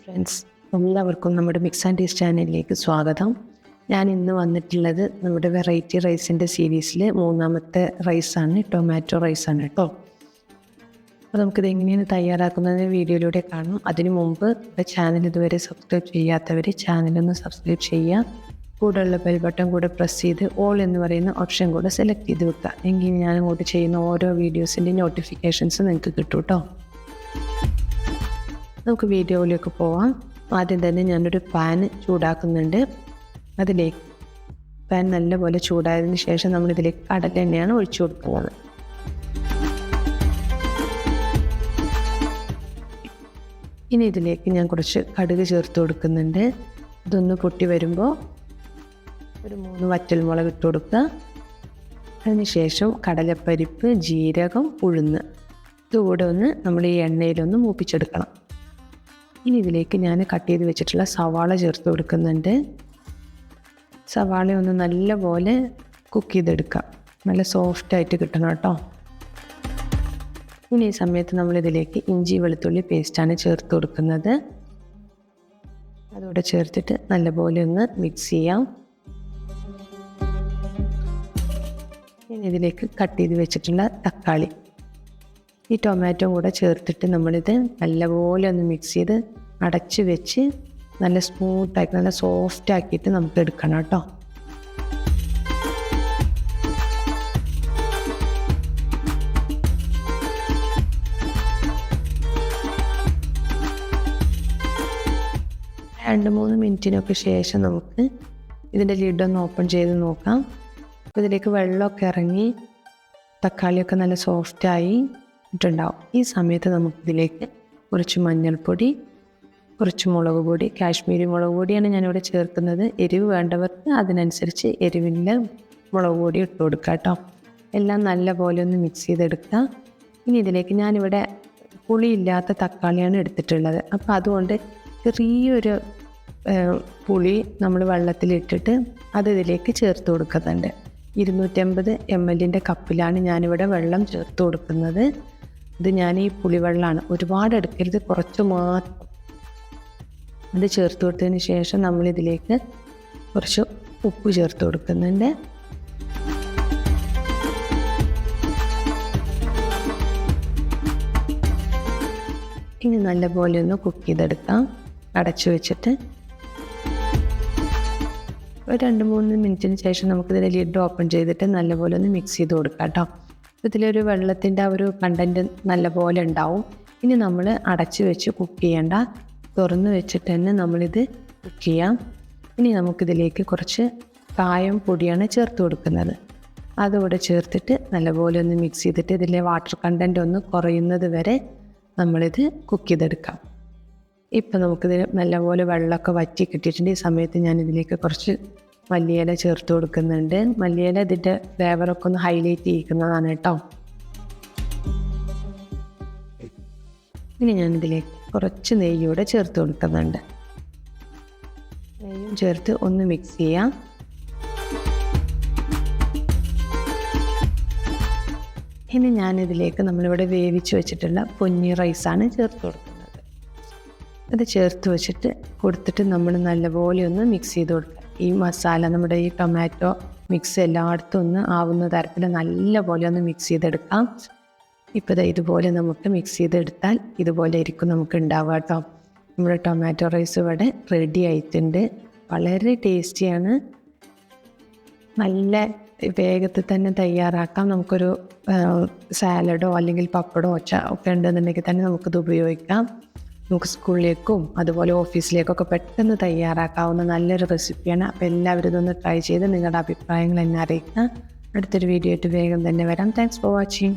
Friends, എല്ലാവർക്കും നമ്മുടെ mix and taste ചാനലിലേക്ക് സ്വാഗതം. ഞാൻ ഇന്ന് വന്നിട്ടുള്ളത് നമ്മുടെ വെറൈറ്റി റൈസിൻ്റെ സീരീസിൽ മൂന്നാമത്തെ റൈസാണ്, ടൊമാറ്റോ റൈസാണ് കേട്ടോ. അപ്പോൾ നമുക്കിത് എങ്ങനെയാണ് തയ്യാറാക്കുന്നത് വീഡിയോയിലൂടെ കാണാം. അതിനു മുമ്പ് ചാനൽ ഇതുവരെ സബ്സ്ക്രൈബ് ചെയ്യാത്തവർ ചാനലൊന്ന് സബ്സ്ക്രൈബ് ചെയ്യുക. കൂടെയുള്ള ബെൽ ബട്ടൺ കൂടെ പ്രസ് ചെയ്ത് ഓൾ എന്ന് പറയുന്ന ഓപ്ഷൻ കൂടെ സെലക്ട് ചെയ്ത് വെക്കുക. എങ്കിൽ ഞാൻ അങ്ങോട്ട് ചെയ്യുന്ന ഓരോ വീഡിയോസിൻ്റെ നോട്ടിഫിക്കേഷൻസ് നിങ്ങൾക്ക് കിട്ടും കേട്ടോ. നമുക്ക് വീഡിയോയിലേക്ക് പോവാം. ആദ്യം തന്നെ ഞാനൊരു പാൻ ചൂടാക്കുന്നുണ്ട്. അതിലേക്ക് പാൻ നല്ലപോലെ ചൂടായതിന് ശേഷം നമ്മളിതിലേക്ക് കടലെണ്ണയാണ് ഒഴിച്ചു കൊടുക്കുന്നത്. ഇനി ഇതിലേക്ക് ഞാൻ കുറച്ച് കടുക് ചേർത്ത് കൊടുക്കുന്നുണ്ട്. ഇതൊന്ന് പൊട്ടി വരുമ്പോൾ ഒരു 3 വറ്റൽമുളക് ഇട്ട് കൊടുക്കുക. അതിനുശേഷം കടലപ്പരിപ്പ്, ജീരകം, ഉഴുന്ന് ഇതുകൂടെ ഒന്ന് നമ്മൾ ഈ എണ്ണയിലൊന്ന് മൂപ്പിച്ചെടുക്കണം. ഇനി ഇതിലേക്ക് ഞാൻ കട്ട് ചെയ്ത് വെച്ചിട്ടുള്ള സവാള ചേർത്ത് കൊടുക്കുന്നുണ്ട്. സവാള ഒന്ന് നല്ലപോലെ കുക്ക് ചെയ്തെടുക്കാം, നല്ല സോഫ്റ്റായിട്ട് കിട്ടണം കേട്ടോ. ഇനി ഈ സമയത്ത് നമ്മളിതിലേക്ക് ഇഞ്ചി വെളുത്തുള്ളി പേസ്റ്റാണ് ചേർത്ത് കൊടുക്കുന്നത്. അതോടെ ചേർത്തിട്ട് നല്ലപോലെ ഒന്ന് മിക്സ് ചെയ്യാം. ഇനി ഇതിലേക്ക് കട്ട് ചെയ്ത് വെച്ചിട്ടുള്ള തക്കാളി, ഈ ടൊമാറ്റോ കൂടെ ചേർത്തിട്ട് നമ്മളിത് നല്ലപോലെ ഒന്ന് മിക്സ് ചെയ്ത് അടച്ച് വെച്ച് നല്ല സ്മൂത്താക്കി നല്ല സോഫ്റ്റ് ആക്കിയിട്ട് നമുക്ക് എടുക്കണം കേട്ടോ. രണ്ട് 3 മിനിറ്റിനൊക്കെ ശേഷം നമുക്ക് ഇതിൻ്റെ ലിഡൊന്ന് ഓപ്പൺ ചെയ്ത് നോക്കാം. അപ്പോൾ ഇതിലേക്ക് വെള്ളമൊക്കെ ഇറങ്ങി തക്കാളിയൊക്കെ നല്ല സോഫ്റ്റായി ഇട്ടുണ്ടാവും. ഈ സമയത്ത് നമുക്കിതിലേക്ക് കുറച്ച് മഞ്ഞൾപ്പൊടി, കുറച്ച് മുളക് പൊടി, കാശ്മീരി മുളക് പൊടിയാണ് ഞാനിവിടെ ചേർക്കുന്നത്. എരിവ് വേണ്ടവർക്ക് അതിനനുസരിച്ച് എരിവിൻ്റെ മുളക് പൊടി ഇട്ട് കൊടുക്കുക കേട്ടോ. എല്ലാം നല്ല പോലെ ഒന്ന് മിക്സ് ചെയ്തെടുക്കുക. ഇനി ഇതിലേക്ക് ഞാനിവിടെ പുളിയില്ലാത്ത തക്കാളിയാണ് എടുത്തിട്ടുള്ളത്. അപ്പോൾ അതുകൊണ്ട് ചെറിയൊരു പുളി നമ്മൾ വെള്ളത്തിലിട്ടിട്ട് അത് ഇതിലേക്ക് ചേർത്ത് കൊടുക്കുന്നുണ്ട്. 250 ml കപ്പിലാണ് ഞാനിവിടെ വെള്ളം ചേർത്ത് കൊടുക്കുന്നത്. ഇത് ഞാൻ ഈ പുളിവെള്ളമാണ്, ഒരുപാട് എടുക്കരുത്, കുറച്ച് മാത്രം. അത് ചേർത്ത് കൊടുത്തതിന് ശേഷം നമ്മളിതിലേക്ക് കുറച്ച് ഉപ്പ് ചേർത്ത് കൊടുക്കുന്നുണ്ട്. ഇനി നല്ലപോലെ ഒന്ന് കുക്ക് ചെയ്തെടുക്കാം അടച്ചു വെച്ചിട്ട്. ഒരു 2-3 മിനിറ്റിന് ശേഷം നമുക്കിതിൻ്റെ ലിഡ് ഓപ്പൺ ചെയ്തിട്ട് നല്ലപോലെ ഒന്ന് മിക്സ് ചെയ്ത് കൊടുക്കാം കേട്ടോ. ഇതിലൊരു വെള്ളത്തിൻ്റെ ആ ഒരു കണ്ടൻറ്റ് നല്ലപോലെ ഉണ്ടാവും. ഇനി നമ്മൾ അടച്ച് വെച്ച് കുക്ക് ചെയ്യേണ്ട, തുറന്ന് വെച്ചിട്ട് തന്നെ നമ്മളിത് കുക്ക് ചെയ്യാം. ഇനി നമുക്കിതിലേക്ക് കുറച്ച് കായം പൊടിയാണ് ചേർത്ത് കൊടുക്കുന്നത്. അതുകൂടെ ചേർത്തിട്ട് നല്ലപോലെ ഒന്ന് മിക്സ് ചെയ്തിട്ട് ഇതിലെ വാട്ടർ കണ്ടൻറ്റ് ഒന്ന് കുറയുന്നത് വരെ നമ്മളിത് കുക്ക് ചെയ്തെടുക്കാം. ഇപ്പം നമുക്കിത് നല്ലപോലെ വെള്ളമൊക്കെ വറ്റി കിട്ടിയിട്ടുണ്ട്. ഈ സമയത്ത് ഞാനിതിലേക്ക് കുറച്ച് മല്ലിയില ചേർത്ത് കൊടുക്കുന്നുണ്ട്. മല്ലിയില ഇതിൻ്റെ ഫ്ലേവറൊക്കെ ഒന്ന് ഹൈലൈറ്റ് ചെയ്യിക്കുന്നതാണ് കേട്ടോ. ഇനി ഞാനിതിലേക്ക് കുറച്ച് നെയ്യൂടെ ചേർത്ത് കൊടുക്കുന്നുണ്ട്. നെയ്യും ചേർത്ത് ഒന്ന് മിക്സ് ചെയ്യാം. ഇനി ഞാനിതിലേക്ക് നമ്മളിവിടെ വേവിച്ച് വെച്ചിട്ടുള്ള പൊന്നി റൈസാണ് ചേർത്ത് കൊടുക്കുന്നത്. അത് ചേർത്ത് വെച്ചിട്ട് കൊടുത്തിട്ട് നമ്മൾ നല്ലപോലെ ഒന്ന് മിക്സ് ചെയ്ത് കൊടുക്കുക. ഈ മസാല നമ്മുടെ ഈ ടൊമാറ്റോ മിക്സ് എല്ലായിടത്തും ഒന്ന് ആവുന്ന തരത്തിൽ നല്ലപോലെ ഒന്ന് മിക്സ് ചെയ്തെടുക്കാം. ഇപ്പോൾ ഇതുപോലെ നമുക്ക് മിക്സ് ചെയ്തെടുത്താൽ ഇതുപോലെ ആയിരിക്കും നമുക്ക് ഉണ്ടാവുക കേട്ടോ. നമ്മുടെ ടൊമാറ്റോ റൈസ് ഇവിടെ റെഡി ആയിട്ടുണ്ട്. വളരെ ടേസ്റ്റിയാണ്, നല്ല വേഗത്തിൽ തന്നെ തയ്യാറാക്കാം. നമുക്കൊരു സാലഡോ അല്ലെങ്കിൽ പപ്പടോ ഒക്കെ ഉണ്ടെന്നുണ്ടെങ്കിൽ തന്നെ നമുക്കിത് ഉപയോഗിക്കാം. നമുക്ക് സ്കൂളിലേക്കും അതുപോലെ ഓഫീസിലേക്കൊക്കെ പെട്ടെന്ന് തയ്യാറാക്കാവുന്ന നല്ലൊരു റെസിപ്പിയാണ്. അപ്പോൾ എല്ലാവരും ഇതൊന്ന് ട്രൈ ചെയ്ത് നിങ്ങളുടെ അഭിപ്രായങ്ങൾ എന്നെ അറിയിക്കുക. അടുത്തൊരു വീഡിയോ ആയിട്ട് വേഗം തന്നെ വരാം. Thanks for watching.